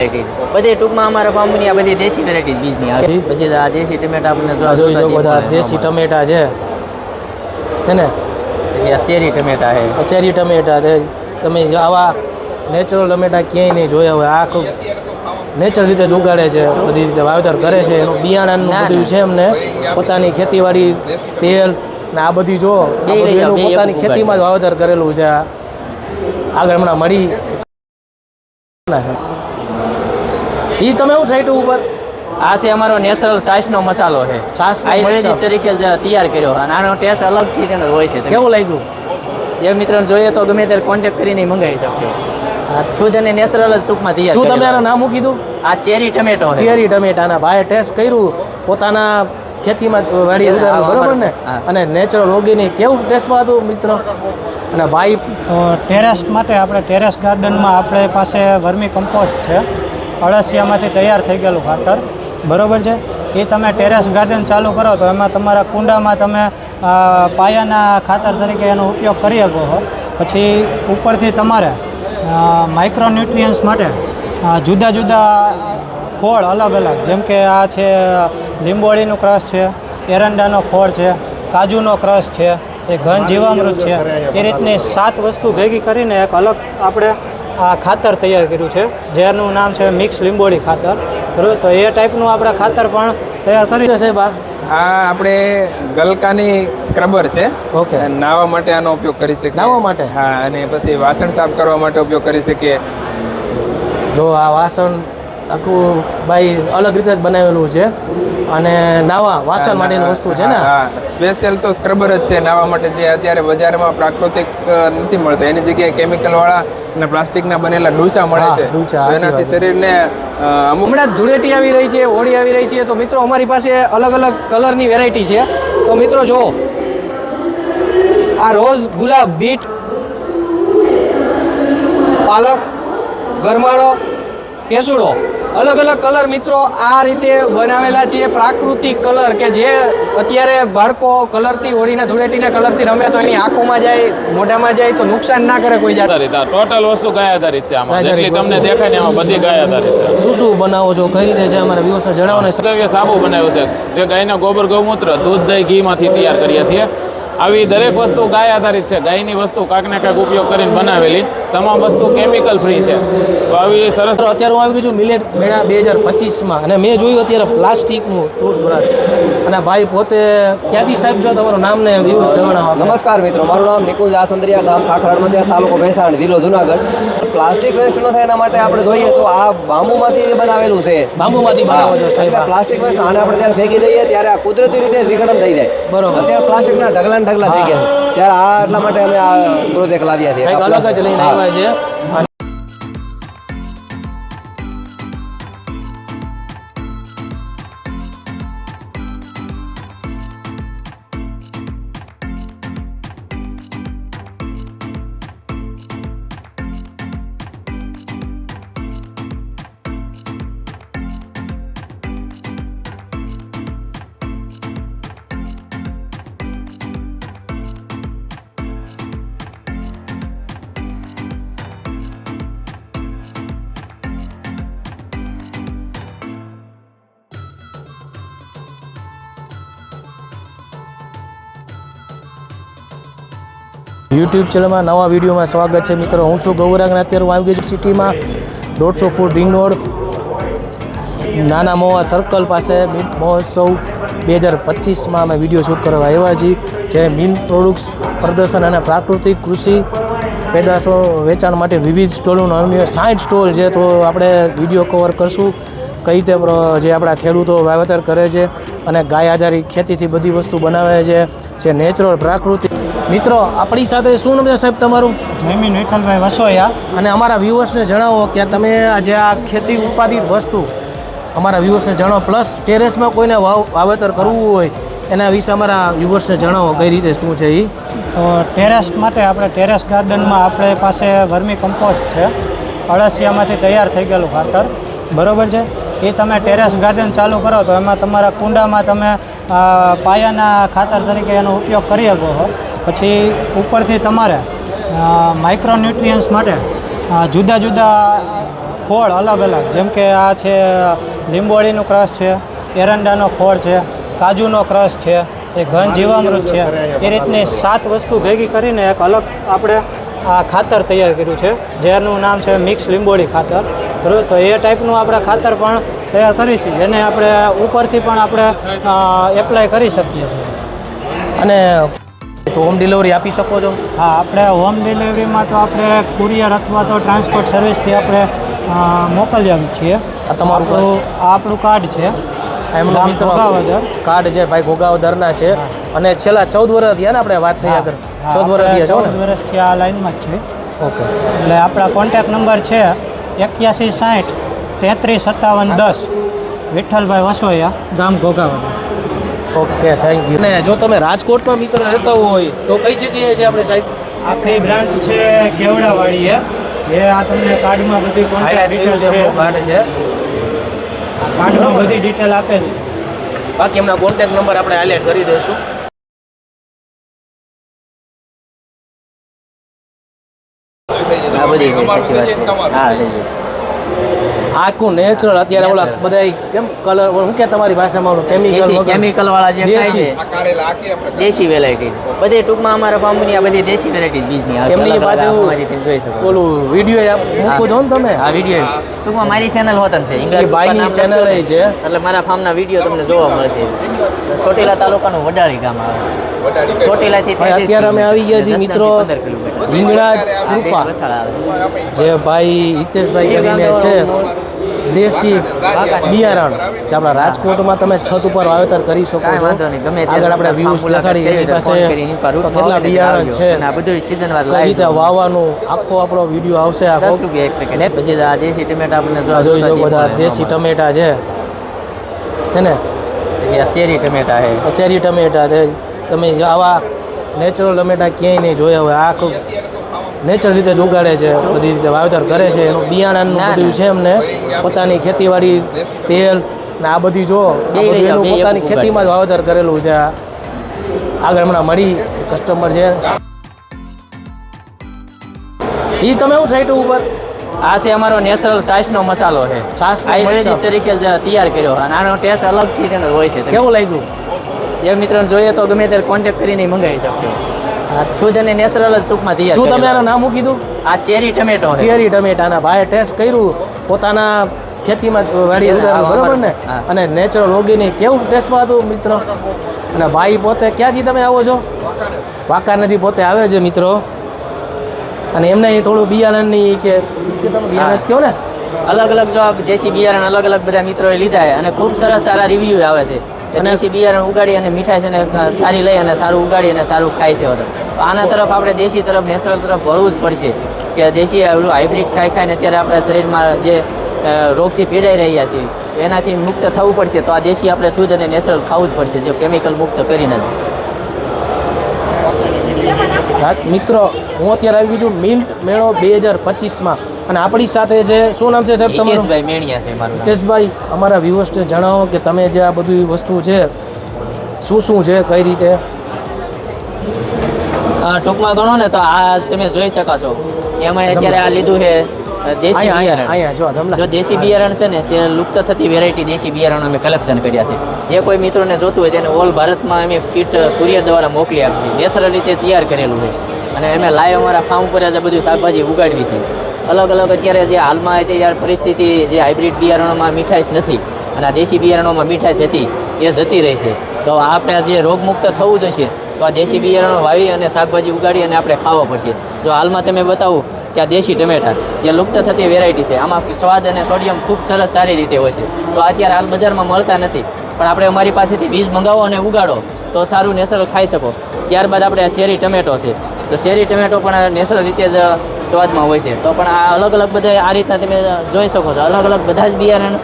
બધી ટૂંકમાં અમારા ફાર્મની આ બધી દેશી વેરાયટી બીજની આવે. પછી આ દેશી ટમેટા આપણને જોઈ શકો બધા દેશી ટમેટા છે ને. પછી આ ચેરી ટમેટા છે. ચેરી ટમેટા છે. તમે આવા નેચરલ ટમેટા ક્યાંય નહીં જોયા હોય. આ ખૂબ નેચરલ રીતે જ ઉગાડે છે, બધી રીતે વાવેતર કરે છે. એનું બિયારણનું બધું છે એમને પોતાની ખેતીવાડી તેલ ને આ બધી જો એનું પોતાની ખેતીમાં જ વાવેતર કરેલું છે. આગળ હમણાં મળી એ તમે શું સાઈટ ઉપર આ છે અમારો નેચરલ છાશનો મસાલો છે. આયુર્વેદિક તરીકે તૈયાર કર્યો અને આનો ટેસ્ટ અલગથી તેનો હોય છે. કેવું લાગ્યું? જે મિત્રોને જોઈએ તો ગમે ત્યારે કોન્ટેક્ટ કરીને મંગાવી શકશો. શુદ્ધ અને નેચરલ જ ટૂંકમાં તૈયાર. શું તમે આનું નામ કીધું? આ ચેરી ટમેટો. ચેરી ટમેટાના ભાઈ ટેસ્ટ કર્યું પોતાના ખેતીમાં વાડી ઉગાડ્યું, બરોબર ને? અને નેચરલ ઓર્ગેનિક કેવું ટેસ્ટમાં હતું મિત્રો? અને ભાઈ તો ટેરેસ માટે આપણે ટેરેસ ગાર્ડનમાં આપણે પાસે વર્મી કમ્પોસ્ટ છે, અળસિયામાંથી તૈયાર થઈ ગયેલું ખાતર, બરોબર છે. એ તમે ટેરેસ ગાર્ડન ચાલુ કરો તો એમાં તમારા કુંડામાં તમે પાયાના ખાતર તરીકે એનો ઉપયોગ કરી શકો છો. પછી ઉપરથી તમારે માઇક્રોન્યુટ્રિયન્ટ્સ માટે જુદા જુદા ખોળ અલગ અલગ, જેમ કે આ છે લીંબોળીનું ક્રશ છે, એરંડાનો ખોળ છે, કાજુનો ક્રશ છે, એ ઘન જીવામૃત છે. એ રીતની 7 વસ્તુ ભેગી કરીને એક અલગ આપણે આ ખાતર તૈયાર કર્યું છે, જેનું નામ છે મિક્સ લીંબોળી ખાતર, બરાબર. તો એ ટાઈપનું આપણે ખાતર પણ તૈયાર કરી છે. આ આપણે ગલકાની સ્ક્રબર છે. ઓકે. નાહવા માટે આનો ઉપયોગ કરી શકીએ. નાહવા માટે? હા. અને પછી વાસણ સાફ કરવા માટે ઉપયોગ કરી શકીએ. જો આ વાસણ આખું ભાઈ અલગ રીતે જ બનાવેલું છે અને નાવા વાસણ માટેની વસ્તુ છે ને. હા, સ્પેશિયલ તો સ્ક્રબર જ છે નાવા માટે, જે અત્યારે બજારમાં પ્રાકૃતિક નથી મળતા. એની જગ્યાએ કેમિકલ વાળા અને પ્લાસ્ટિકના બનેલા ડૂસા મળે છે. એનાથી શરીરને હમણાં ધૂળેટી આવી રહી છે, હોળી આવી રહી છે, તો મિત્રો અમારી પાસે અલગ અલગ કલરની વેરાયટી છે. તો મિત્રો જો આ રોઝ, ગુલાબ, બીટ, પાલક, ગરમાળો, કેસુડો, અલગ અલગ કલર મિત્રો આ રીતે બનાવેલા છે. પ્રાકૃતિક કલર કે જે અત્યારે બાળકો કલરથી, હોળીના ધૂળેટીના કલરથી રમે તો એની આંખોમાં જાય, મોઢામાં જાય તો નુકસાન ના કરે કોઈ જાત. ટોટલ વસ્તુ ગાય આધારિત છે આમાં. જેટલી તમને દેખાય ને એમાં બધી ગાય આધારિત છે. શું શું બનાવો છો, કઈ રીતે છે અમારા વ્યવસ્થા જણાવો ને. સક્રિય સાબુ બનાવ્યું છે જે ગાયના ગોબર, ગૌમૂત્ર, દૂધ, દહીં, ઘીમાંથી તૈયાર કરીએ છીએ. આવી દરેક વસ્તુ ગાય આધારિત છે. ગાયની વસ્તુ કાંક ને કાંક ઉપયોગ કરીને બનાવેલી, તમામ વસ્તુ કેમિકલ ફ્રી છે. તો આવી સરસ. અત્યારે હું આવી ગયું છું મિલેટ મેળા 2025માં અને મેં જોયું અત્યારે પ્લાસ્ટિકનું ટૂથબ્રશ. અને ભાઈ પોતે ક્યાંથી સાહેબ છો, તમારું નામ ને વ્યૂઝ જણાવો. નમસ્કાર મિત્રો, મારું નામ નિકુંજ આસંદરિયા, ગામ ખાખરામાં, તાલુકો ભેસાણ, જિલ્લો જુનાગઢ. પ્લાસ્ટિક વેસ્ટ ન થાય એના માટે આપણે જોઈએ તો આ બાંબુમાંથી બનાવેલું છે. બાંબુમાંથી બનાવો છો સાહેબ? પ્લાસ્ટિક વેસ્ટ આને આપણે જ્યારે ફેંકી દઈએ ત્યારે આ કુદરતી રીતે વિઘટન થઈ જાય. બરોબર. અત્યારે પ્લાસ્ટિકના ઢગલા ઢગલા થઈ ગયા છે, ત્યારે આ એટલા માટે અમે આ પ્રોજેક્ટ લાવ્યા છીએ. કંઈક અલગ જ લઈને આવ્યા છે. યુટ્યુબ ચેનલમાં નવા વિડીયોમાં સ્વાગત છે મિત્રો. હું છું ગૌરાંગ અને અત્યારે હું આવી ગયો છું સિટીમાં 150 ફૂટ રિંગ રોડ નાના મોવા સર્કલ પાસે મિલ્ક મહોત્સવ 2025માં અમે વિડીયો શૂટ કરવા આવ્યા છીએ. જે મિલ્ક પ્રોડક્ટ્સ પ્રદર્શન અને પ્રાકૃતિક કૃષિ પેદાશો વેચાણ માટે વિવિધ સ્ટોલોનું 60 સ્ટોલ છે. તો આપણે વિડીયો કવર કરશું કઈ રીતે જે આપણા ખેડૂતો વાવેતર કરે છે અને ગાય આધારિત ખેતીથી બધી વસ્તુ બનાવે છે, જે નેચરલ પ્રાકૃતિક. મિત્રો આપણી સાથે શું નામ છે સાહેબ તમારું? જયમીન વિઠ્ઠલભાઈ વસોયા. અને અમારા વ્યુઅર્સને જણાવો કે તમે આજે આ ખેતી ઉત્પાદિત વસ્તુ અમારા વ્યુઅર્સને જણાવો, પ્લસ ટેરેસમાં કોઈને વાવેતર કરવું હોય એના વિશે અમારા વ્યુઅર્સને જણાવો કઈ રીતે શું છે એ. તો ટેરેસ માટે આપણે ટેરેસ ગાર્ડનમાં આપણે પાસે વર્મી કમ્પોસ્ટ છે, અળસિયામાંથી તૈયાર થઈ ગયેલું ખાતર, બરોબર છે. એ તમે ટેરેસ ગાર્ડન ચાલુ કરો તો એમાં તમારા કુંડામાં તમે પાયાના ખાતર તરીકે એનો ઉપયોગ કરી શકો છો. પછી ઉપરથી તમારે માઇક્રોન્યુટ્રિયન્ટ્સ માટે જુદા જુદા ખોળ અલગ અલગ જેમ કે આ છે લીંબોળીનું ક્રશ છે, એરંડાનો ખોળ છે, કાજુનો ક્રશ છે, એ ઘન જીવામૃત છે, એ રીતની 7 વસ્તુ ભેગી કરીને એક અલગ આપણે આ ખાતર તૈયાર કર્યું છે જેનું નામ છે મિક્સ લીંબોળી ખાતર. બરાબર, તો એ ટાઈપનું આપણે ખાતર પણ તૈયાર કરી છે જેને આપણે ઉપરથી પણ આપણે એપ્લાય કરી શકીએ છીએ. અને તો હોમ ડિલિવરી આપી શકો છો? હા, આપણે હોમ ડિલિવરીમાં તો આપણે કુરિયર અથવા તો ટ્રાન્સપોર્ટ સર્વિસથી આપણે મોકલી આવીએ છીએ. આ તમારું આપણું કાર્ડ છે, એમનો ગામ મિત્રો ઘોઘાવદર. કાર્ડ છે ભાઈ ઘોઘાવદરના છે. અને છેલ્લા 14 વર્ષ થયા ને આપણે વાત થઈ આગળ 14 વર્ષ થયા છો ને? 14 વર્ષથી આ લાઈનમાં જ છે. ઓકે, એટલે આપણા કોન્ટેક્ટ નંબર છે 8160 33 57 10, વિઠ્ઠલભાઈ વસોયા, ગામ ઘોઘાવદર. Okay, thank you. અને જો તમે રાજકોટમાં મિત્રો રહેતા હોય તો કઈ જગ્યાએ છે આપણે સાહેબ? આપણી બ્રાન્ચ છે કેવડાવાડી જે આ તમને કાર્ડમાં બધી કોન્ટેક્ટ ડિટેલ છે, કાર્ડ છે, કાર્ડમાં બધી ડિટેલ આપેલી. બાકી એમના કોન્ટેક્ટ નંબર આપણે હાઇલાઇટ કરી દઈશું. આ બધી પછી વાત છે. હા, લઈ જાઓ. આખું નેચરલ અત્યારે ઓલા બધા કેમ કલર શું કે તમારી ભાષામાં ઓલું કેમિકલ વાળા જે ખાય દેશી. છે આ કારેલા આખી આપણે દેશી વેરાયટી બધી ટૂંકમાં અમારા ફાર્મની આ બધી દેશી વેરાયટી બીજની આવે છે. એમની અલગ અલગ પાછું અમારી રીતે જોઈ શકો. ઓલું વિડીયો મૂકો છો ને તમે? આ વિડીયો ટૂંકમાં મારી ચેનલ હોતન છે એ ભાઈની ચેનલ છે. એટલે મારા ફાર્મના વિડીયો તમને જોવા મળશે. ચોટીલા તાલુકાનું વડાળી ગામ આવે. ચોટીલાથી ભાઈ, અત્યારે અમે આવી ગયા છીએ મિત્રો હિંગળાજ કૃપા, જે ભાઈ હિતેશભાઈ કરીને છે દેશી બિયારણ જે આપણા રાજકોટમાં તમે છત ઉપર વાવેતર કરી શકો છો. આગળ આપણે વ્યૂઝ દેખાડી એની પાસે કેટલા બિયારણ છે, આ બધું સીઝન વાર કઈ રીતે વાવવાનું આખો આપણો વિડીયો આવશે. આખો 10 રૂપિયા એક પેકેટ. પછી આ દેશી ટમેટા આપણને જોઈ શકો બધા દેશી ટમેટા છે ને, પછી આ શેરી ટમેટા છે. ચેરી ટમેટા છે. તમે આવા નેચરલ ટમેટા ક્યાંય નહીં જોયા હોય. આખું નેચરલ રીતે જ ઉગાડે છે, બધી રીતે વાવેતર કરે છે. એનું બિયારણનું બધું છે એમને પોતાની ખેતીવાડી, તેલ ને આ બધી જો આ બધું એનું પોતાની ખેતીમાં જ વાવેતર કરેલું છે. આગળ હમણાં મળી કસ્ટમર છે એ તમે હું સાઈટ ઉપર આ છે અમારો નેચરલ છાશનો મસાલો છે. છાશનો આયુર્વેદિક મસાલો. તરીકે તૈયાર કર્યો અને આનો ટેસ્ટ અલગથી તેનો હોય છે. કેવું લાગ્યું? જે મિત્રોને જોઈએ તો ગમે ત્યારે કોન્ટેક્ટ કરીને મંગાવી શકશો. શુદ્ધ અને નેચરલ જ ટૂંકમાં તૈયાર શું તમે કરેલો. આનું નામ કીધું? આ શેરી ટમેટો છે. ચેરી ટમેટાના ભાઈ ટેસ્ટ કર્યું પોતાના ખેતીમાં વાડી ઉગાડ્યું, બરોબર ને? હા. અને નેચરલ ઓર્ગેનિક કેવું ટેસ્ટમાં હતું મિત્રો? અને ભાઈ પોતે ક્યાંથી તમે આવો છો? વાંકાનેરથી પોતે આવે છે મિત્રો. અને એમને થોડું બિયારણની કે તમે બિયારણ જ કહો ને, અલગ અલગ જો આ દેશી બિયારણ અલગ અલગ બધા મિત્રોએ લીધા છે અને ખૂબ સરસ સારા રિવ્યૂ આવે છે. અને દેશી બિયારણ ઉગાડી અને મીઠાઈ છે ને સારી લઈ અને સારું ઉગાડી અને સારું ખાય છે બધા. તો આના તરફ આપણે દેશી તરફ નેચરલ તરફ વળવું જ પડશે કે દેશી હાઇબ્રિડ ખાઈને અત્યારે આપણા શરીરમાં જે રોગથી પીડાઈ રહ્યા છીએ એનાથી મુક્ત થવું પડશે. તો આ દેશી આપણે શુદ્ધ અને નેચરલ ખાવું જ પડશે, જે કેમિકલ મુક્ત કરીને જ. મિત્રો હું અત્યારે આવી ગયો છું મિલ્ટ મેળો 2025માં અને આપણી સાથે છે, શું નામ છે સાહેબ તમારું? હિતેશભાઈ મેણિયા છે મારું નામ. હિતેશભાઈ, અમારા વ્યુઅર્સને જણાવો કે તમે જે આ બધી વસ્તુ છે શું શું છે, કઈ રીતે? ટૂંકમાં ગણો ને તો આ તમે જોઈ શકો છો એમાં અત્યારે આ લીધું છે દેશી બિયારણ. અહીંયા જો ધમલા. જો દેશી બિયારણ છે ને તે લુપ્ત થતી વેરાયટી દેશી બિયારણ અમે કલેક્શન કર્યા છે. જે કોઈ મિત્રોને જોતું હોય તેને ઓલ ભારતમાં અમે કીટ કુરિયર દ્વારા મોકલી આપીએ. નેચરલ રીતે તૈયાર કરેલું છે અને અમે લાઈવ અમારા ફાર્મ પર જ બધું શાકભાજી ઉગાડવી છે. અલગ અલગ અત્યારે જે હાલમાં અત્યારે પરિસ્થિતિ જે હાઇબ્રિડ બિયારણોમાં મીઠાશ નથી અને આ દેશી બિયારણોમાં મીઠાશ હતી એ જતી રહી છે. તો આપણે જે રોગમુક્ત થવું જશે તો આ દેશી બિયારણો વાવી અને શાકભાજી ઉગાડી અને આપણે ખાવા પડશે. જો હાલમાં તમે બતાવું કે આ દેશી ટમેટા જે લુપ્ત થતી વેરાયટી છે આમાં સ્વાદ અને સોડિયમ ખૂબ સરસ સારી રીતે હોય છે. તો અત્યારે હાલ બજારમાં મળતા નથી પણ આપણે અમારી પાસેથી બીજ મંગાવો અને ઉગાડો તો સારું નેચરલ ખાઈ શકો. ત્યારબાદ આપણે આ શેરી ટમેટો છે તો શેરી ટમેટો પણ નેચરલ રીતે જ સ્વાદમાં હોય છે. તો પણ આ અલગ અલગ બધા આ રીતના તમે જોઈ શકો છો અલગ અલગ બધા જ બિયારણ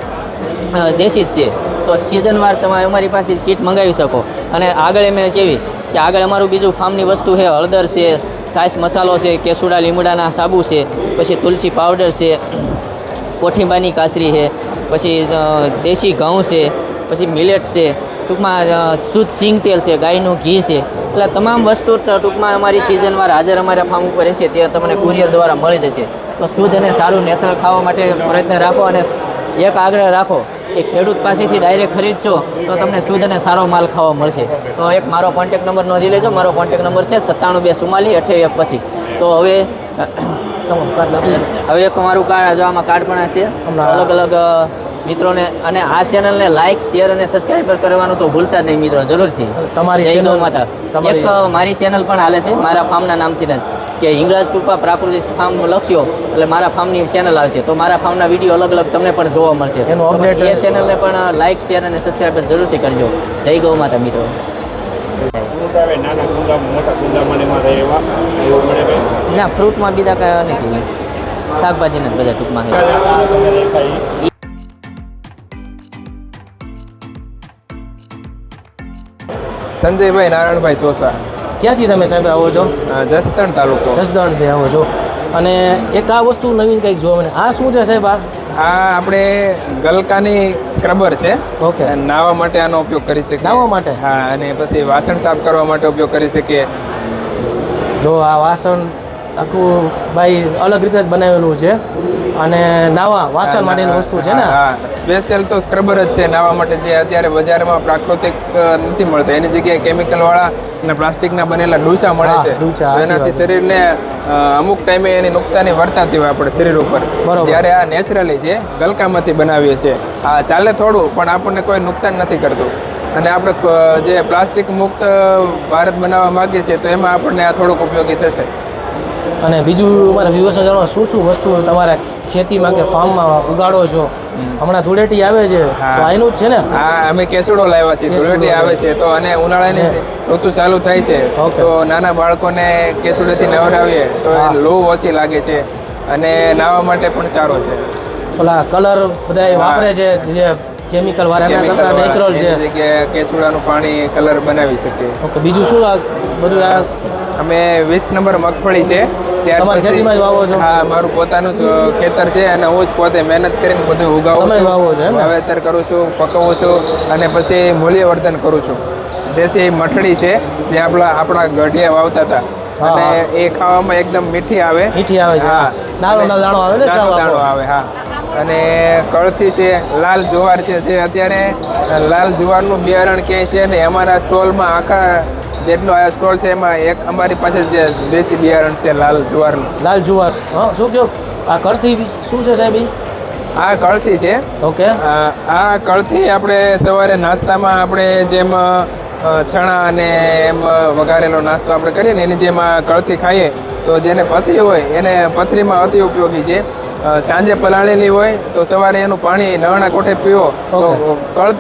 દેશી જ છે. તો સિઝનવાર તમે અમારી પાસે કીટ મંગાવી શકો. અને આગળ એમ કેવી કે આગળ અમારું બીજું ફાર્મની વસ્તુ છે, હળદર છે, છાશ મસાલો છે, કેસુડા લીમડાના સાબુ છે, પછી તુલસી પાવડર છે, કોઠીંબાની કાસરી છે, પછી દેશી ઘઉં છે, પછી મિલેટ છે, ટૂંકમાં શુદ્ધ સિંગ તેલ છે, ગાયનું ઘી છે, એટલે તમામ વસ્તુ ટૂંકમાં અમારી સિઝનવાર હાજર અમારા ફાર્મ ઉપર રહેશે તે તમને કુરિયર દ્વારા મળી જશે. તો શુદ્ધ અને સારું નેચરલ ખાવા માટે પ્રયત્ન રાખો અને એક આગ્રહ રાખો કે ખેડૂત પાસેથી ડાયરેક્ટ ખરીદશો તો તમને શુદ્ધ અને સારો માલ ખાવા મળશે. તો એક મારો કોન્ટેક નંબર નોંધી લેજો. મારો કોન્ટેક નંબર છે 9724482825. તો હવે એક મારું કાર્ડ, જો આમાં કાર્ડ પણ હશે અલગ અલગ મિત્રોને, અને આ ચેનલને લાઇક, શેર અને સબસ્ક્રાઈબ કરવાનું તો ભૂલતા જ નહીં મિત્રો, જરૂરથી. તમારી જય ગૌ માતા. એક મારી ચેનલ પણ હાલે છે મારા ફાર્મના નામથી જ, કે હિંગળાજ કૃપા પ્રાકૃતિક ફાર્મ લખશો એટલે મારા ફાર્મની ચેનલ આવશે. તો મારા ફાર્મના વિડીયો અલગ અલગ તમને પણ જોવા મળશે. એ ચેનલને પણ લાઇક, શેર અને સબસ્ક્રાઈબ જરૂરથી કરજો. જય ગૌ માતા મિત્રો. ના, ફ્રૂટમાં બીજા કાંઈ નથી, શાકભાજીના જ બધા ટૂંકમાં છે. સંજયભાઈ નારાયણભાઈ સોસા. ક્યાંથી તમે સાહેબ આવો છો? જસદણ તાલુકો. જસદણથી આવો છો. અને એક આ વસ્તુ નવીન કંઈક જોવા મળે, આ શું છે સાહેબ? આ આપણે ગલકાની સ્ક્રબર છે. ઓકે. નાહવા માટે આનો ઉપયોગ કરી શકીએ. નાહવા માટે? હા, અને પછી વાસણ સાફ કરવા માટે ઉપયોગ કરી શકીએ. જો આ વાસણ આખું ભાઈ અલગ રીતે જ બનાવેલું છે, અને નાવા વાસણ માટેની વસ્તુ છે ને? હા, સ્પેશિયલ તો સ્ક્રબર જ છે નાહવા માટે, જે અત્યારે બજારમાં પ્રાકૃતિક નથી મળતા. એની જગ્યાએ કેમિકલ વાળા અને પ્લાસ્ટિકના બનેલા ડૂસા મળે છે. એનાથી શરીરને અમુક ટાઈમે એની નુકસાની વર્તાતી હોય આપણે શરીર ઉપર. જ્યારે આ નેચરલી છે, ગલકામાંથી બનાવીએ છીએ. આ ચાલે થોડું, પણ આપણને કોઈ નુકસાન નથી કરતું. અને આપણે જે પ્લાસ્ટિક મુક્ત ભારત બનાવવા માંગીએ છીએ તો એમાં આપણને આ થોડુંક ઉપયોગી થશે. અને બીજું અમારા વ્યુઅર્સને જાણો શું શું વસ્તુ તમારા ખેતીમાં કે ફાર્મમાં ઉગાડો છો? હમણાં ધૂળેટી આવે છે તો આનું જ છે ને? હા, અમે કેસુડો લાવ્યા છીએ. ધૂળેટી આવે છે તો, અને ઉનાળાની ઋતુ ચાલુ થાય છે તો નાના બાળકોને કેસુડેથી નવરાવીએ તો લૂ ઓછી લાગે છે અને નાહવા માટે પણ સારો છે. ઓલા કલર બધા વાપરે છે જે કેમિકલ વાળા, એના કરતાં નેચરલ છે કે કેસુડાનું પાણી કલર બનાવી શકીએ. ઓકે. બીજું શું આ બધું? આ અમે 20 નંબર મગફળી છે. તમારી ખેતીમાં જ વાવો છો? હા, મારું પોતાનું જ ખેતર છે અને હું જ પોતે મહેનત કરીને બધું ઉગાવું છું. વાવો છો? વાવેતર કરું છું, પકવું છું અને પછી મૂલ્યવર્ધન કરું છું. દેશી મઠડી છે જે આપણા ગઢિયા વાવતા હતા, અને એ ખાવામાં એકદમ મીઠી આવે. મીઠી આવે છે. હા, દાણો આવે ને? દાણો આવે. હા. અને કળથી છે, લાલ જુવાર છે, જે અત્યારે લાલ જુવારનું બિયારણ ક્યાંય છે ને અમારા સ્ટોલમાં આખા જેટલો આ સ્ટોલ છે એમાં એક અમારી પાસે જે દેશી બિયારણ છે લાલ જુવારનું. લાલ જુવાર. હા, શું કહો? આ કળથી શું છે સાહેબ? આ કળથી છે. ઓકે. આ કળથી આપણે સવારે નાસ્તામાં આપણે જેમ ચણા અને એમ વઘારેલો નાસ્તો આપણે કરીએ ને એની જેમ કળથી ખાઈએ તો જેને પથરી હોય એને પથરીમાં અતિ ઉપયોગી છે. સાંજે પલાળેલી હોય તો સવારે એનું પાણી નવાણા કોઠે પીવો તો કળ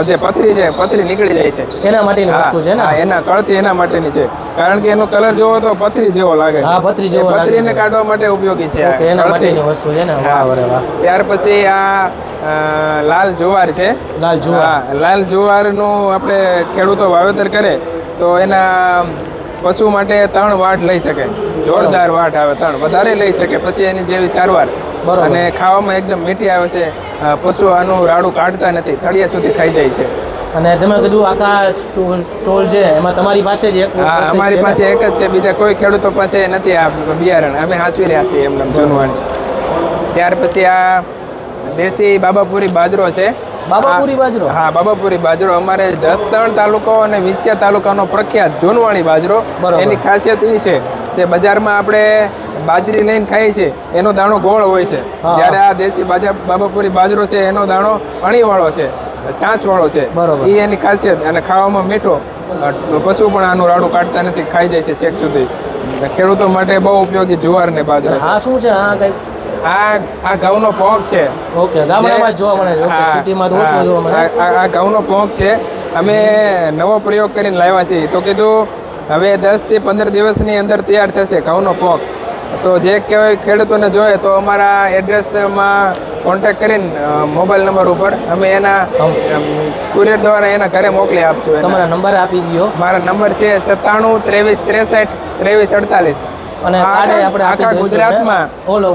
જે પથરી છે પથરી નીકળી જાય છે. એના માટેની વસ્તુ છે ને? એના કળથી એના માટેની છે, કારણ કે એનો કલર જોવો તો પથરી જેવો લાગે. હા, પથરી જેવો લાગે. પથરીને કાઢવા માટે ઉપયોગી છે. ઓકે, એના માટેની વસ્તુ છે ને? વાહ, વાહ. ત્યાર પછી આ લાલ જુવાર છે. લાલ જુવાર. લાલ જુવારનું આપણે ખેડૂતો વાવેતર કરે તો એના પશુ માટે 3 વાટ લઈ શકે. જોરદાર વાટ આવે 3, વધારે લઈ શકે પછી એની જેવી સારવાર. અને ખાવામાં એકદમ મીઠી આવે છે. પશુ આનું રાડું કાઢતા નથી, થળિયા સુધી ખાઈ જાય છે. અને તમે કીધું આખા સ્ટોલ છે એમાં તમારી પાસે જ એક? હા, અમારી પાસે એક જ છે, બીજા કોઈ ખેડૂતો પાસે નથી આ બિયારણ. અમે હાંસવી રહ્યા છીએ એમને જૂનવાણ છે. ત્યાર પછી આ દેશી બાબાપુરી બાજરો છે. બાબાપુરી બાજરો? હા, બાબાપુરી બાજરો અમારે જસદણ તાલુકો અને વિંછિયા તાલુકાનો પ્રખ્યાત જૂનવાણી બાજરો. એની ખાસિયત એ છે જે બજારમાં આપણે બાજરી લઈને ખાઈએ છીએ એનો દાણો ગોળ હોય છે, જ્યારે આ દેશી બાબાપુરી બાજરો છે એનો દાણો અણીવાળો છે, સાંચવાળો છે. એ એની ખાસિયત. અને ખાવામાં મીઠો. પશુ પણ આનું રાડું કાઢતા નથી, ખાઈ જાય છે છેક સુધી. ખેડૂતો માટે બહુ ઉપયોગી જુવાર ને બાજરો. હા, શું છે? હા, કઈ આ ઘઉંનો પોંક છે. ઓકે. ગામડામાં જોવા મળે છે? ઓકે. સિટીમાં તો ઓછો જોવા મળે. આ ઘઉંનો પોંક છે. અમે નવો પ્રયોગ કરીને લાવ્યા છીએ તો કીધું હવે 10 થી 15 દિવસની અંદર તૈયાર થશે ઘઉંનો પોંક. તો જે કહેવાય ખેડૂતોને જોઈએ તો અમારા એડ્રેસમાં કોન્ટેક્ટ કરીને મોબાઈલ નંબર ઉપર અમે એના કુરિયર દ્વારા એના ઘરે મોકલી આપશું. તમારા નંબર આપી દો. મારા નંબર છે 97 23 63 23 48. અને આપણે આખા ગુજરાતમાં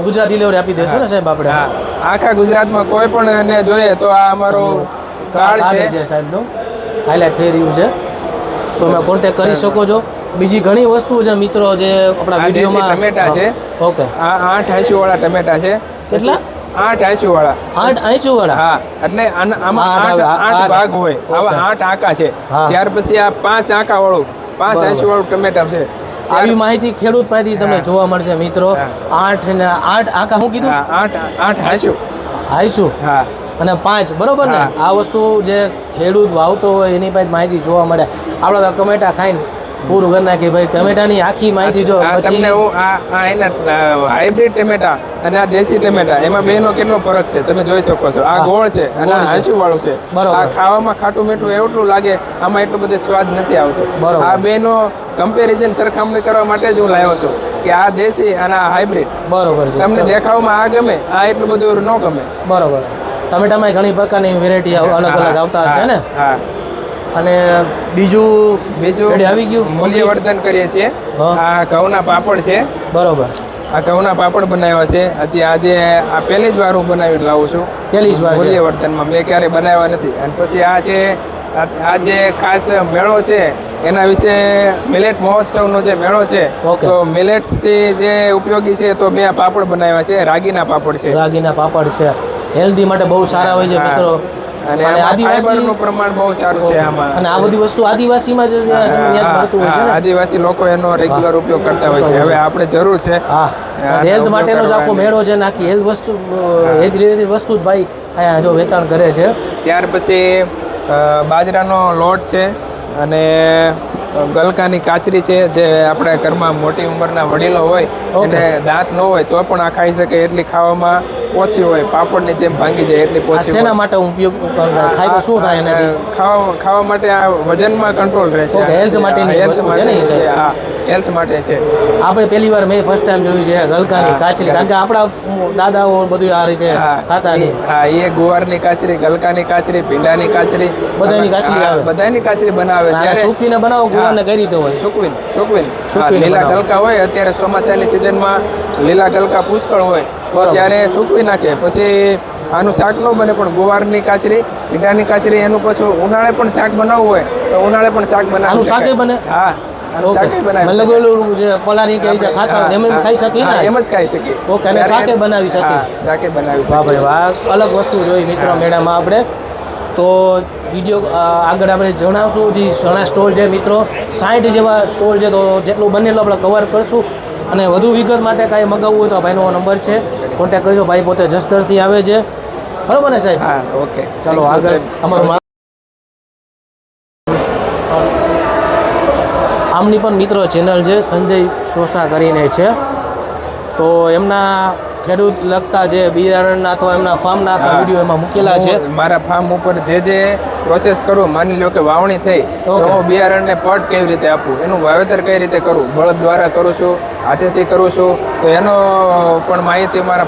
ગુજરાત ડિલિવરી આપી દેશો ને સાહેબ આપણે? હા, આખા ગુજરાતમાં કોઈ પણ એને જોઈએ તો આ અમારું કાર્ડ છે સાહેબનું હાઇલાઇટ થઈ રહ્યું છે. તો એમાં કોન્ટેક કરી શકો છો. બીજી ઘણી વસ્તુઓ છે મિત્રો જે આપણા આ દેશી વિડીયોમાં ટમેટા છે. ઓકે. આ 8 આંસુ વાળા ટમેટા છે. કેટલા? 8 આંસુ વાળા. 8 આંચુ વાળા. હા, એટલે આમાં 8 ભાગ હોય. આવા 8 આંકા છે. હા. ત્યાર પછી આ 5 આંકા વાળું 5 આંસુ વાળું ટમેટા છે. આવી માહિતી ખેડૂત પાસેથી તમને જોવા મળશે મિત્રો. 8 ને 8 આંકા શું કીધું? હા, 8 આંસુ. આંચુ. હા. અને 5 બરોબર ને. આ વસ્તુ જે ખેડૂત વાવતો હોય એની પાસે માહિતી જોવા મળે. આપણે તો ટમેટા ખાઈને પૂરું કરી નાખીએ ભાઈ. ટમેટાની આખી માહિતી જો પછી તમને હું આ એના હાઇબ્રિડ ટમેટા અને આ દેશી ટમેટા એમાં બેનો કેટલો ફરક છે તમે જોઈ શકો છો. આ ગોળ છે અને આ આંસુ વાળું છે. બરોબર. આ ખાવામાં ખાટું મીઠું એટલું લાગે, આમાં એટલો બધો સ્વાદ નથી આવતો. બરોબર. આ બેનો કમ્પેરિઝન સરખામણી કરવા માટે જ હું લાવ્યો છું કે આ દેશી અને આ હાઇબ્રિડ. બરોબર છે. તમને દેખાવમાં આ ગમે, આ એટલું બધું ન ગમે. બરોબર. ટમેટામાં ઘણી પ્રકારની વેરાયટી અલગ અલગ આવતા હશે ને. હા. અને બીજું રેડી આવી ગયું. મૂલ્યવર્ધન કરીએ છીએ. હા. આ ઘઉંના પાપડ છે. બરોબર. આ ઘઉંના પાપડ બનાવ્યા છે. હજી આજે આ પહેલી જ વાર હું બનાવી લાવું છું. પહેલી જ વાર છે. મૂલ્યવર્ધનમાં મેં ક્યારેય બનાવ્યા નથી. અને પછી આ છે આ જે ખાસ મેળો છે એના વિશે મિલેટ મહોત્સવનો જે મેળો છે. ઓકે. તો મિલેટ્સથી જે ઉપયોગી છે તો મેં આ પાપડ બનાવ્યા છે. રાગીના પાપડ છે. રાગીના પાપડ છે. હેલ્ધી માટે બહુ સારા હોય છે મિત્રો. અને આદિવાસીનું પ્રમાણ બહુ સારું છે આમાં. અને આ બધી વસ્તુ આદિવાસીમાં જ મળતું હોય છે ને. આદિવાસી લોકો એનો રેગ્યુલર ઉપયોગ કરતા હોય છે. હવે આપણે જરૂર છે. હા, હેલ્થ માટેનો જ આખો મેળો છે. નાખી હેલ્થ વસ્તુ હેલ્થ રિલેટેડ વસ્તુ જ ભાઈ અહીંયા જો વેચાણ કરે છે. ત્યાર પછી બાજરાનો લોટ છે અને ગલકાની કાચરી છે જે આપણે ઘરમાં મોટી ઉંમરના વડીલો હોય અને દાંત ન હોય તો પણ આ ખાઈ શકે એટલી ખાવામાં ઓછી હોય. પાપડની જેમ ભાંગી જાય એટલી આ ઓછી શેના માટે ઉપયોગ ખાય તો શું થાય એનાથી? ખાવા માટે આ વજનમાં કંટ્રોલ રહેશે. ઓકે, હેલ્થ માટેની વસ્તુ છે ને એ છે. હા, હેલ્થ માટે છે. આપણે પહેલી વાર મેં ફર્સ્ટ ટાઈમ જોયું છે ગલકાની કાચરી. કારણ કે આપણા દાદાઓ બધું આ રીતે ખાતા નહીં. હા, એ ગુવારની કાચરી, ગલકાની કાચરી, ભીંડાની કાચરી, બધાની કાચરી આવે. બધાની કાચરી બનાવે. અને સૂકવીને બનાવો ગુવારને કઈ રીતે હોય? સૂકવીને લીલા ગલકા હોય અત્યારે ચોમાસાની સિઝનમાં લીલા ગલકા પુષ્કળ હોય તો ત્યારે સૂકવી નાખે. પછી આનું શાક ન બને પણ ગુવારની કાચરી, ભીંડાની કાચરી એનું પછી ઉનાળે પણ શાક બનાવવું હોય તો ઉનાળે પણ શાક બનાવવું. આનું શાકે બને? હા, ઓકે. મતલબ ઓલું જે પલારી કે રીતે ખાતા હોય એમ ખાઈ શકીએ ને? એમ જ ખાઈ શકીએ. ઓકે. અને શાકે બનાવી શકીએ. શાકે બનાવી વાહ ભાઈ વાહ. અલગ વસ્તુ જોઈ મિત્રો મેળામાં આપણે. તો વિડીયો આગળ આપણે જણાવશું. જે ઘણા સ્ટોલ છે મિત્રો, 60 જેવા સ્ટોલ છે. તો જેટલું બને એટલું આપણે કવર કરશું. અને વધુ વિગત માટે કાંઈ મગાવવું હોય તો ભાઈનો નંબર છે, કોન્ટેક્ટ કરજો. ભાઈ પોતે જસદણથી આવે છે. બરોબર ને સાહેબ? હા, ઓકે. ચાલો આગળ તમારું આમની પણ મિત્રો ચેનલ છે સંજય સોસા કરીને છે. તો એમના ખેડૂત લગતા જે બિયારણના અથવા એમના ફાર્મના આખા વિડીયો એમાં મૂકેલા છે. મારા ફાર્મ ઉપર જે પ્રોસેસ કરું, માની લો કે વાવણી થઈ તો હું બિયારણને પટ કેવી રીતે આપું, એનું વાવેતર કઈ રીતે કરું, બળદ દ્વારા કરું છું, હાથેથી કરું છું, તો એનો પણ માહિતી મારા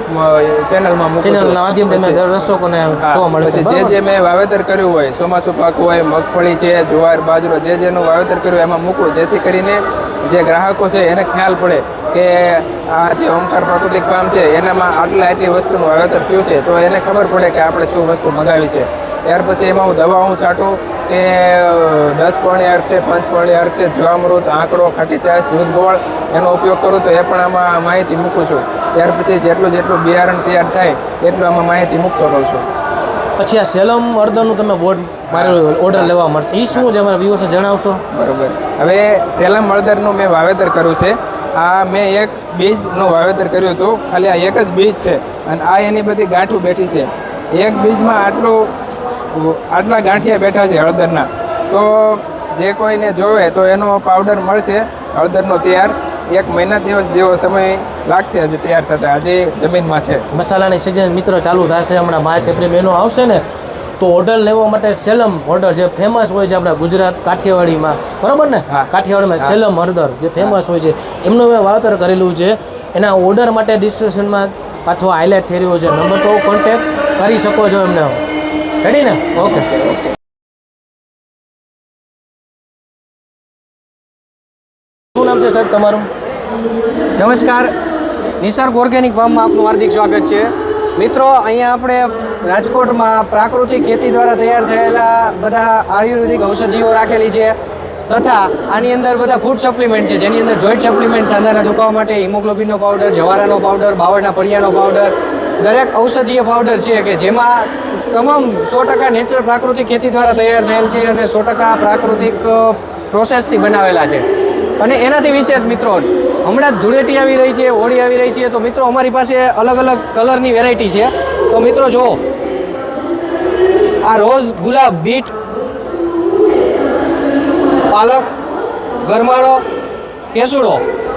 ચેનલમાં મૂકું છું. ચેનલના માધ્યમથી મેં દર્શકોને જોવા મળશે. જે મેં વાવેતર કર્યું હોય, ચોમાસું પાક હોય, મગફળી છે, જુવાર, બાજરો, જેનું વાવેતર કર્યું એમાં મૂકું, જેથી કરીને જે ગ્રાહકો છે એને ખ્યાલ પડે કે આ જે ઓમકાર પ્રાકૃતિક ફાર્મ છે એનામાં આટલી વસ્તુનું વાવેતર થયું છે, તો એને ખબર પડે કે આપણે શું વસ્તુ મંગાવી છે. ત્યાર પછી એમાં હું દવા છાંટું કે 10 પર્ણી અર્ક છે, 5 પર્ણી અર્ક છે, જીવામૃત, આંકડો, ખાટી છાશ, દૂધ, ગોળ એનો ઉપયોગ કરું તો એ પણ આમાં માહિતી મૂકું છું. ત્યાર પછી જેટલું બિયારણ તૈયાર થાય એટલું આમાં માહિતી મૂકતો રહું છું. પછી આ સેલમ હળદરનું તમે બોર્ડ મારેલું ઓર્ડર લેવા મળશે, એ શું છે અમારા વ્યૂઅર્સને જણાવશો? બરોબર. હવે સેલમ હળદરનું મેં વાવેતર કર્યું છે. આ મેં એક બીજનું વાવેતર કર્યું હતું, ખાલી આ એક જ બીજ છે અને આ એની બધી ગાંઠું બેઠી છે. એક બીજમાં આટલા ગાંઠિયા બેઠા છે હળદરના. તો જે કોઈને જોવે તો એનો પાવડર મળશે હળદરનો તૈયાર. 1 મહિના દિવસ જેવો સમય લાગશે હજી તૈયાર થતા, હજી જમીનમાં છે. મસાલાની સિઝન મિત્રો ચાલુ થશે હમણાં, માર્ચ એપ્રિલ મહિનો આવશે ને, તો ઓર્ડર લેવા માટે સેલમ ઓર્ડર જે ફેમસ હોય છે આપણા ગુજરાત કાઠિયાવાડીમાં, બરાબર ને? કાઠિયાવાડીમાં સેલમ હળદર જે ફેમસ હોય છે એમનું મેં વાવેતર કરેલું છે. એના ઓર્ડર માટે ડિસ્ક્રિપ્શનમાં અથવા હાઇલાઇટ થઈ રહ્યો છે નંબર, તો કોન્ટેક્ટ કરી શકો છો એમને. રેડી ને? ઓકે. શું નામ છે સાહેબ તમારું? નમસ્કાર, નિસર્ગ ઓર્ગેનિક ફાર્મમાં આપનું હાર્દિક સ્વાગત છે. મિત્રો, અહીંયા આપણે રાજકોટમાં પ્રાકૃતિક ખેતી દ્વારા તૈયાર થયેલા બધા આયુર્વેદિક ઔષધિઓ રાખેલી છે. તથા આની અંદર બધા ફૂડ સપ્લિમેન્ટ છે, જેની અંદર જોઈન્ટ સપ્લિમેન્ટ, સાંધાના દુખાવા માટે હિમોગ્લોબિનનો પાવડર, જવારાનો પાવડર, બાવળના ફળિયાનો પાવડર, દરેક ઔષધીય પાવડર છે કે જેમાં તમામ 100% નેચરલ પ્રાકૃતિક ખેતી દ્વારા તૈયાર થયેલ છે અને 100% પ્રાકૃતિક પ્રોસેસથી બનાવેલા છે. અને એનાથી વિશેષ મિત્રો, હમણાં જ ધૂળેટી આવી રહી છે, હોળી આવી રહી છે, તો મિત્રો અમારી પાસે અલગ અલગ કલરની વેરાયટી છે. તો મિત્રો જુઓ, આ રોઝ, ગુલાબ, બીટ, પાલક, ગરમાળો, કેસુડો,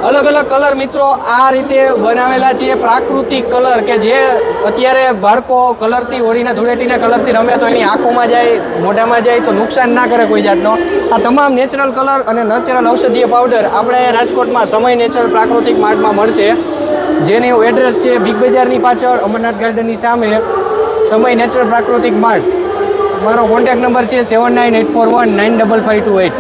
અલગ અલગ કલર મિત્રો આ રીતે બનાવેલા છે. પ્રાકૃતિક કલર કે જે અત્યારે બાળકો કલરથી, હોળીના ધૂળેટીના કલરથી રમે તો એની આંખોમાં જાય, મોઢામાં જાય તો નુકસાન ના કરે કોઈ જાતનો. આ તમામ નેચરલ કલર અને નેચરલ ઔષધીય પાવડર આપણે રાજકોટમાં સમય નેચરલ પ્રાકૃતિક માર્ટમાં મળશે, જેનું એડ્રેસ છે બિગ બજારની પાછળ, અમરનાથ ગાર્ડનની સામે, સમય નેચરલ પ્રાકૃતિક માર્ટ. મારો કોન્ટેક્ટ નંબર છે 7984195528.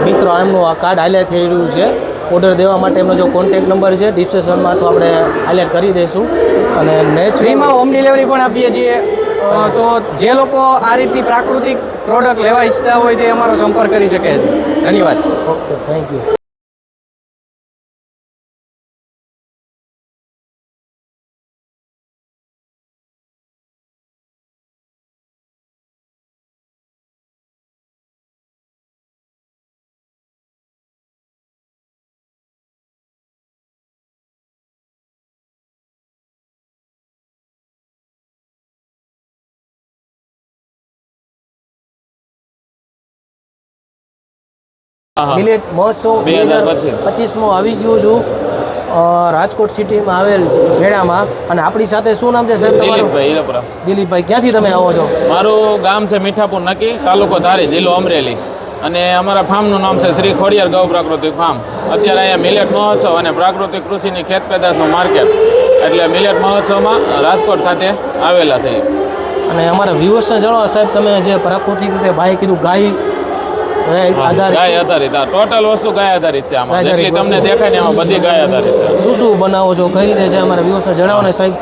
મિત્રો એમનું આ કાર્ડ હાઇલાઇટ થઈ રહ્યું છે. ઓર્ડર દેવા માટે એમનો જો કોન્ટેક્ટ નંબર છે ડિસ્ક્રિપ્શનમાં તો આપણે હાઇલાઇટ કરી દઈશું. અને ફ્રીમાં હોમ ડિલિવરી પણ આપીએ છીએ. તો જે લોકો આ રીતની પ્રાકૃતિક પ્રોડક્ટ લેવા ઈચ્છતા હોય તે અમારો સંપર્ક કરી શકે છે. ધન્યવાદ. Okay, thank you. મિલેટ મહોત્સવ 2025માં આવી ગયું છું રાજકોટ સિટીમાં આવેલ મેળામાં. અને આપણી સાથે શું નામ છે સાહેબ તમારું? દિલીપભાઈ, ક્યાંથી તમે આવો છો? મારું ગામ છે મીઠાપુર નક્કી, તાલુકો ધારી, જિલ્લો અમરેલી. અને અમારા ફાર્મનું નામ છે શ્રી ખોડિયાર ગૌ પ્રાકૃતિક ફાર્મ. અત્યારે અહીંયા મિલેટ મહોત્સવ અને પ્રાકૃતિક કૃષિની ખેત પેદાશનું માર્કેટ એટલે મિલેટ મહોત્સવમાં રાજકોટ ખાતે આવેલા છે. અને અમારા વ્યુઅર્સને જણાવો સાહેબ, તમે જે પ્રાકૃતિક રીતે ભાઈ કીધું ગાય આધારિત, ટોટલ વસ્તુ ગાય આધારિત છે. આમાં જેટલી તમને દેખાય ને એમાં બધી ગાય આધારિત છે. શું શું બનાવો છો, કઈ રીતે છે અમારા વ્યુઅર્સને જણાવો ને સાહેબ.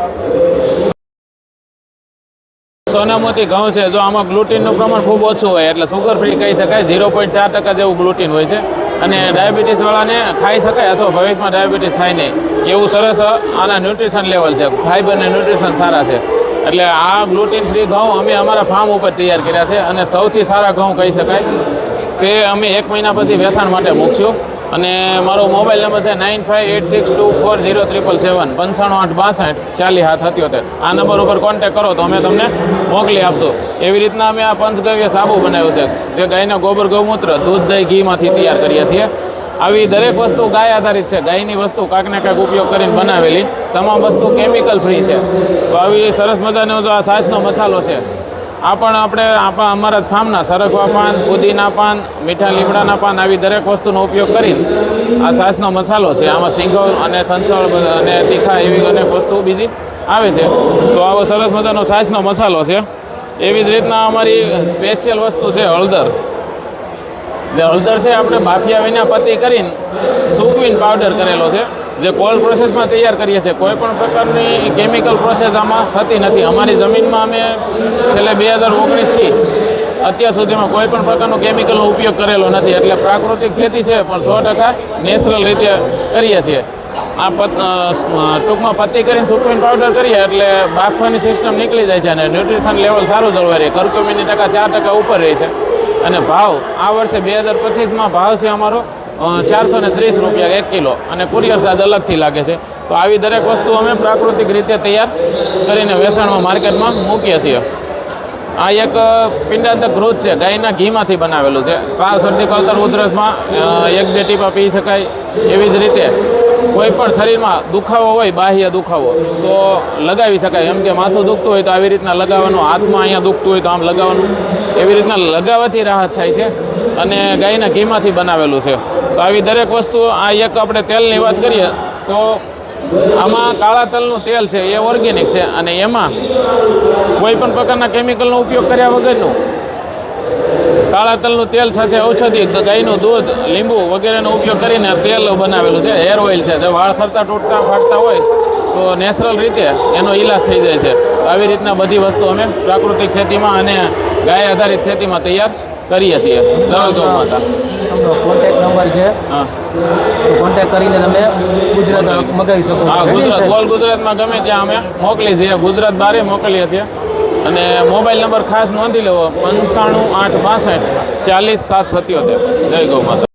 સોનામોતી ઘઉં છે, જો આમાં ગ્લુટીનનું પ્રમાણ ખૂબ ઓછું હોય એટલે સુગર ફ્રી કહી શકાય. 0.4% જેવું ગ્લુટીન હોય છે અને ડાયાબિટીસવાળાને ખાઈ શકાય અથવા ભવિષ્યમાં ડાયાબિટીસ થાય નહીં એવું સરસ આના ન્યુટ્રિશન લેવલ છે. ફાઈબર અને ન્યુટ્રિશન સારા છે. એટલે આ ગ્લુટીન ફ્રી ઘઉં અમે અમારા ફાર્મ ઉપર તૈયાર કર્યા છે અને સૌથી સારા ઘઉં કહી શકાય. તે અમે 1 મહિના પછી વેચાણ માટે મૂકશું. અને મારો મોબાઈલ નંબર છે 9586240777 9582624777. આ નંબર ઉપર કોન્ટેક્ટ કરો તો અમે તમને મોકલી આપશું. એવી રીતના અમે આ પંચગવ્ય સાબુ બનાવ્યું છે, જે ગાયના ગોબર, ગૌમૂત્ર, દૂધ, દહીં, ઘીમાંથી તૈયાર કરીએ છીએ. આવી દરેક વસ્તુ ગાય આધારિત છે. ગાયની વસ્તુ કાંઈક ને કાંઈક ઉપયોગ કરીને બનાવેલી. તમામ વસ્તુ કેમિકલ ફ્રી છે. તો આવી સરસ મજાનો જો આ છાશનો મસાલો છે, આ પણ આપણે અમારા ફાર્મના સરગવા પાન, પુદીના પાન, મીઠા લીમડાના પાન, આવી દરેક વસ્તુનો ઉપયોગ કરીને આ છાશનો મસાલો છે. આમાં સિંગો અને સંસળ અને તીખા એવી અનેક વસ્તુ બીજી આવે છે. તો આવો સરસ મજાનો છાશનો મસાલો છે. એવી જ રીતના અમારી સ્પેશિયલ વસ્તુ છે હળદર. જે હળદર છે આપણે બાફિયા વિના પતી કરીને સૂકવીને પાવડર કરેલો છે, જે કોલ્ડ પ્રોસેસમાં તૈયાર કરીએ છીએ. કોઈ પણ પ્રકારની કેમિકલ પ્રોસેસ આમાં થતી નથી. અમારી જમીનમાં અમે છેલ્લે 2019થી અત્યાર સુધીમાં કોઈ પણ પ્રકારનો કેમિકલનો ઉપયોગ કરેલો નથી. એટલે પ્રાકૃતિક ખેતી છે પણ 100% નેચરલ રીતે કરીએ છીએ. આ ટૂંકમાં પત્તી કરીને સૂકવીને પાવડર કરીએ એટલે બાફવાની સિસ્ટમ નીકળી જાય છે અને ન્યુટ્રિશન લેવલ સારું જળવાઈ રહે. કરક્યુમિનની ટકા 4% ઉપર રહે છે. અને ભાવ આ વર્ષે 2025માં ભાવ છે અમારો 430 રૂપિયા 1 કિલો અને કુરિયર ચાર્જ અલગથી લાગે છે. તો આવી દરેક વસ્તુ અમે પ્રાકૃતિક રીતે તૈયાર કરીને વેચાણમાં માર્કેટમાં મૂકીએ છીએ. આ એક પિંડાંતક ઘૃત છે, ગાયના ઘીમાંથી બનાવેલું છે. તાવ, શરદી, કળતર, ઉધરસમાં 1-2 ટીપા પી શકાય. એવી જ રીતે કોઈ પણ શરીરમાં દુખાવો હોય, બાહ્ય દુખાવો, તો લગાવી શકાય. એમ કે માથું દુખતું હોય તો આવી રીતના લગાવવાનું, હાથમાં અહીંયા દુખતું હોય તો આમ લગાવવાનું. એવી રીતના લગાવવાથી રાહત થાય છે અને ગાયના ઘીમાંથી બનાવેલું છે. તો આવી દરેક વસ્તુ, આ એક આપણે તેલની વાત કરીએ તો આમાં કાળા તલનું તેલ છે, એ ઓર્ગેનિક છે અને એમાં કોઈ પણ પ્રકારના કેમિકલનો ઉપયોગ કર્યા વગરનું કાળા તલનું તેલ સાથે ઔષધિ, ગાયનું દૂધ, લીંબુ વગેરેનો ઉપયોગ કરીને તેલ બનાવેલું છે. હેર ઓઇલ છે, જે વાળ ખરતા તૂટતા ફાટતા હોય તો નેચરલ રીતે એનો ઈલાજ થઈ જાય છે. આવી રીતના બધી વસ્તુ અમે પ્રાકૃતિક ખેતીમાં અને ગાય આધારિત ખેતીમાં તૈયાર કરીએ છીએ દવા ગૌ માતા. એમનો કોન્ટેક્ટ નંબર છે, હા તો કોન્ટેક્ટ કરીને તમે ગુજરાત મગાવી શકો છો. હા, Ready, ગુજરાત સાહેબ? ઓલ ગુજરાતમાં ગમે ત્યાં અમે મોકલી દઈએ, ગુજરાત બહારે મોકલીએ છીએ. અને મોબાઈલ નંબર ખાસ નોંધી લેવો 95 862 40 777. જય ગૌ માતા.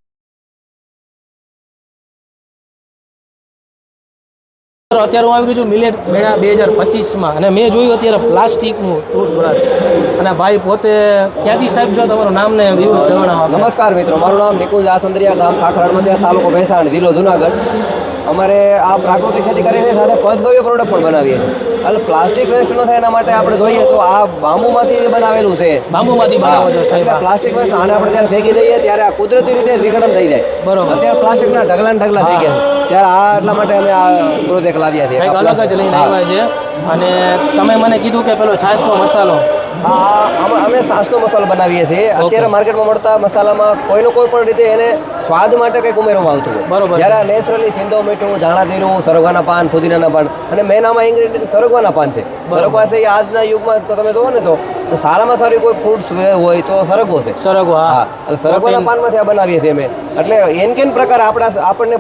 અત્યારે હું આવી ગયો છું મિલેટ મેળા 2025માં અને મેં જોયું અત્યારે પ્લાસ્ટિકનું ટૂથબ્રશ અને ભાઈ પોતે ક્યાંથી સાહેબ છો તમારું નામ ને વ્યૂઝ જણાવો. નમસ્કાર મિત્રો, મારું નામ નિકુંજ આસંદ્રિયા, ગામ ખાખરામાં, તાલુકો ભેસાણ, જિલ્લો જુનાગઢ. અમારે આ પ્રાકૃતિક ખેતી કરીએ છીએ, સાથે પંચગવ્ય પ્રોડક્ટ પણ બનાવીએ છીએ. એટલે પ્લાસ્ટિક વેસ્ટ ન થાય એના માટે આપણે જોઈએ તો આ બાંબુમાંથી બનાવેલું છે. બાંબુમાંથી બનાવો છો સાહેબ? એટલે પ્લાસ્ટિક વેસ્ટ આને આપણે જ્યારે ફેંકી દઈએ ત્યારે આ કુદરતી રીતે વિઘટન થઈ જાય. બરોબર. અત્યારે પ્લાસ્ટિકના ઢગલા ને ઢગલા થઈ ગયા છે, ત્યારે આ એટલા માટે અમે આ પ્રોજેક્ટ લાવ્યા છીએ. કંઈક અલગ જ લઈને આવ્યા છે. અને તમે મને કીધું કે પેલો છાશનો મસાલો, અમે સાસનો મસાલો બનાવીએ છીએ. અત્યારે માર્કેટમાં મળતા મસાલામાં કોઈનો કોઈ પણ રીતે એને સ્વાદ માટે કંઈક ઉમેરવામાં આવતું હોય. બરોબર. જ્યારે નેચરલી સિંધો મીઠું, ધાણા જીરું, સરગવાના પાન, ફુદીનાના પાન અને મેન આમાં ઇન્ગ્રેડિયન્ટ સરગવાના પાન છે. સરગવા છે એ આજના યુગમાં તો તમે જુઓ ને તો સારામાં સારી કોઈ ફ્રૂટ્સ હોય તો સરગવો છે. સરગવો, હા. એટલે સરગવાના પાનમાંથી આ બનાવીએ છીએ અમે. એટલે એન પ્રકાર આપણને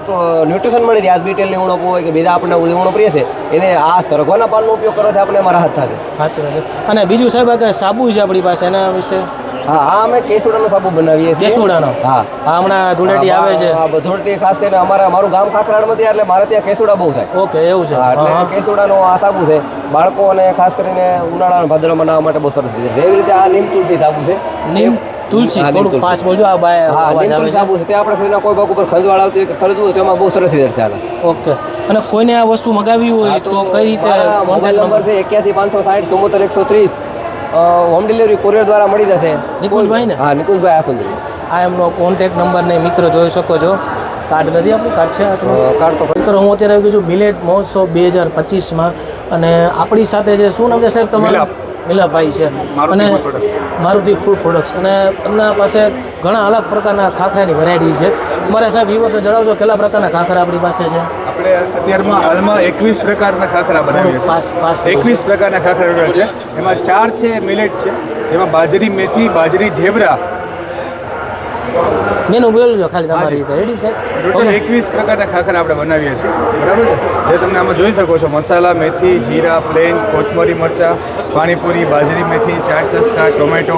ન્યુટ્રિશન મળી રહે. આજ બીટેલની ઉણપ હોય કે બીજા આપણને ઉણપ રહે છે, એને આ સરગવાના પાનનો ઉપયોગ કરવાથી આપણે એમાં રાહત થાય. સાચી વાત છે. અને બીજું સાહેબ આ સાબુ છે આપણી પાસે, એના વિશે? હા, અમે કેસુડાનો સાબુ બનાવીએ છીએ. કેસુડાનો? હા. હા, હમણાં ધૂળેટી આવે છે. હા, ધૂળેટી ખાસ કરીને મારું ગામ ખાખરાડમાં છે, એટલે મારે ત્યાં કેસુડા બહુ થાય. ઓકે, એવું છે. હા, એટલે કેસુડાનો આ સાબુ છે. બાળકો અને ખાસ કરીને ઉનાળાના ભાદરવા બનાવવા માટે બહુ સરસ છે. એવી રીતે આ નીમ તુલસી સાબુ છે. નીમ તુલસી, થોડું પાસ બોલજો. આ નીમ તુલસી સાબુ છે, તે આપણે ખરીદના કોઈ ભાગ ઉપર ખરીદવાળ આવતી હોય કે ખરીદવું હોય તો એમાં બહુ સરસ રિઝલ્ટ ચાલે. ઓકે. અને કોઈને આ વસ્તુ મગાવી હોય તો કઈ રીતે? મોબાઈલ નંબર છે 81 560 74 130. હોમ ડિલિવરી કોરિયર દ્વારા મળી જશે. નિકુંજભાઈ ને? હા, નિકુંજભાઈ આસંદ્રી. આ એમનો કોન્ટેક્ટ નંબર ને મિત્રો જોઈ શકો છો. કાર્ડ નથી આપણું? કાર્ડ છે કાર્ડ તો મિત્રો. હું અત્યારે આવી ગયો છું મિલેટ મહોત્સવ 2025માં અને આપણી સાથે છે, શું નામ છે સાહેબ તમારું? મિલાભાઈ છે. અને મારુતિ ફૂડ પ્રોડક્ટ્સ. અને એમના પાસે ઘણા અલગ પ્રકારના ખાખરાની વેરાયટી છે. મારે સાહેબ એ વસ્તુ જણાવશો કેટલા પ્રકારના ખાખરા આપણી પાસે છે? આપણે અત્યારમાં હાલમાં 21 પ્રકારના ખાખરા બનાવીએ છીએ. 21 પ્રકારના ખાખરા છે. એમાં 4 છે મિલેટ છે, જેમાં બાજરી મેથી, બાજરી ઢેબરા. મેનુ બોલજો ખાલી તમારી રીતે. રેડી સાહેબ? ટોટલ 21 પ્રકારના ખાખરા આપણે બનાવીએ છીએ. બરાબર છે? જે તમને આમાં જોઈ શકો છો, મસાલા, મેથી, જીરા, પ્લેન, કોથમરી મરચાં, પાણીપુરી, બાજરી મેથી, ચાટ ચસ્કા, ટોમેટો,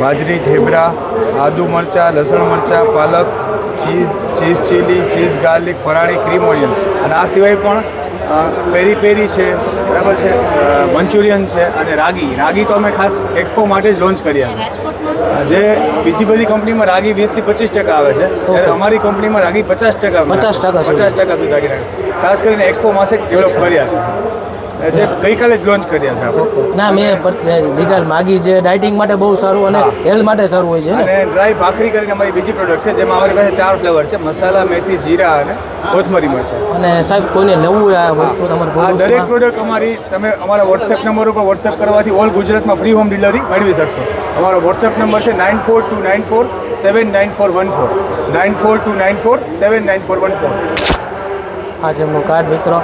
બાજરી ઢેબરા, આદુ મરચાં, લસણ મરચાં, પાલક, ચીઝ ચીલી, ચીઝ ગાર્લિક, ફરાળી, ક્રીમ ઓનિયન. અને આ સિવાય પણ પેરી પેરી છે, બરાબર છે, મંચુરિયન છે અને રાગી તો અમે ખાસ એક્સપો માટે જ લોન્ચ કર્યા છે. જે બીજી બધી કંપનીમાં રાગી 20 થી 25% આવે છે, જ્યારે અમારી કંપનીમાં રાગી 50% 50% સુધી રાગી રાખે. ખાસ કરીને એક્સપો માસે ડેવલપ કર્યા છે, જે ગઈકાલે જ લોન્ચ કર્યા છે આપણે. ના, મેં લીધા માગી છે. ડાયટિંગ માટે બહુ સારું અને હેલ્થ માટે સારું હોય છે. અને ડ્રાય ભાખરી કરીને અમારી બીજી પ્રોડક્ટ છે, જેમાં અમારી પાસે 4 ફ્લેવર છે: મસાલા, મેથી, જીરા અને કોથમરી મરચાં. અને સાહેબ કોઈને લેવું હોય આ વસ્તુ તમારી દરેક પ્રોડક્ટ અમારી તમે અમારા વોટ્સએપ નંબર ઉપર વોટ્સએપ કરવાથી ઓલ ગુજરાતમાં ફ્રી હોમ ડિલિવરી મેળવી શકશો. અમારો વોટ્સએપ નંબર છે 9429479414 9429479414. હા છે એમનું કાર્ડ મિત્રો.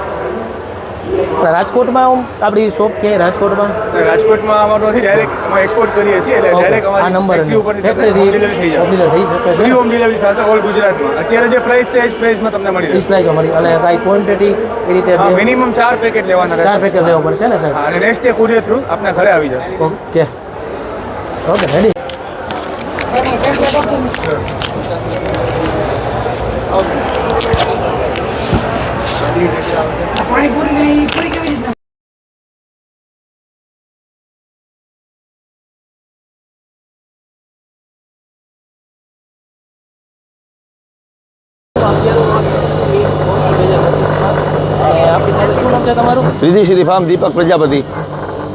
રાજકોટમાં આપણી શોપ ક્યાંય રાજકોટમાં અમારો નથી, ડાયરેક્ટ અમે એક્સપોર્ટ કરીએ છીએ, એટલે ડાયરેક્ટ આ નંબર ફેક્ટરીથી ડિલિવરી થઈ જશે. થઈ શકે છે. ફ્રી હોમ ડિલિવરી થશે ઓલ ગુજરાતમાં. અત્યારે જે પ્રાઇસ છે એ જ પ્રાઇસમાં તમને મળી એ રહેશે. પ્રાઇસમાં મળી. અને કાંઈ ક્વોન્ટિટી એ રીતે મિનિમમ 4 પેકેટ લેવાના રહેશે. 4 પેકેટ લેવું પડશે ને સાહેબ? અને નેક્સ્ટ ડે કુરિયર થ્રુ આપના ઘરે આવી જશે. Okay okay, ready. પાણીપુરી પૂરી કેવી રીતના? આપણી સાથે શું નામ છે તમારું? રીધી શ્રી ફાર્મ દીપક પ્રજાપતિ.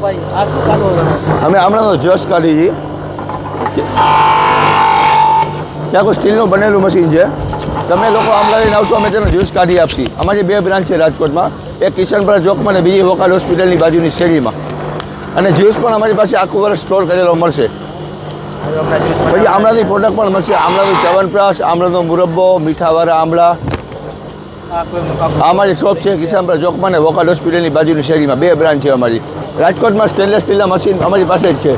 ભાઈ આ શું કાઢો તમે? અમે હમણાં જશ કાઢી છીએ. ત્યાં કોઈ સ્ટીલનું બનેલું મશીન છે. તમે લોકો આમલા લઈને આવશો, અમે તેનો જ્યુસ કાઢી આપશી. અમારી 2 બ્રાન્ચ છે રાજકોટમાં, એક કિશનપુરા ચોકમાં અને બીજી વોકાલ હોસ્પિટલની બાજુની શેરીમાં. અને જ્યુસ પણ અમારી પાસે આખું વર્ષ સ્ટોર કરેલો મળશે. પછી આમળાની પ્રોડક્ટ પણ મળશે. આમળાનું ચ્યવનપ્રાશ, આમળાનો મુરબ્બો, મીઠાવાળા આમળા. અમારી શોપ છે કિશનપુરા ચોકમાં અને વોકાલ હોસ્પિટલની બાજુની શેરીમાં. 2 બ્રાન્ચ છે અમારી. રાજકોટમાં સ્ટેનલેસ સ્ટીલના મશીન અમારી પાસે જ છે.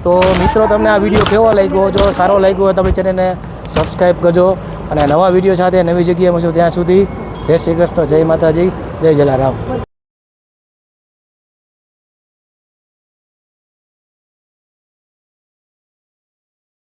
તો મિત્રો તમને આ વિડીયો કેવો લાગ્યો? જો સારો લાગ્યો હોય તો આપણી ચેનલને સબસ્ક્રાઈબ કરજો અને નવા વિડીયો સાથે નવી જગ્યાએ મળશું. ત્યાં સુધી જય શ્રી કૃષ્ણ, જય માતાજી, જય જલારામ.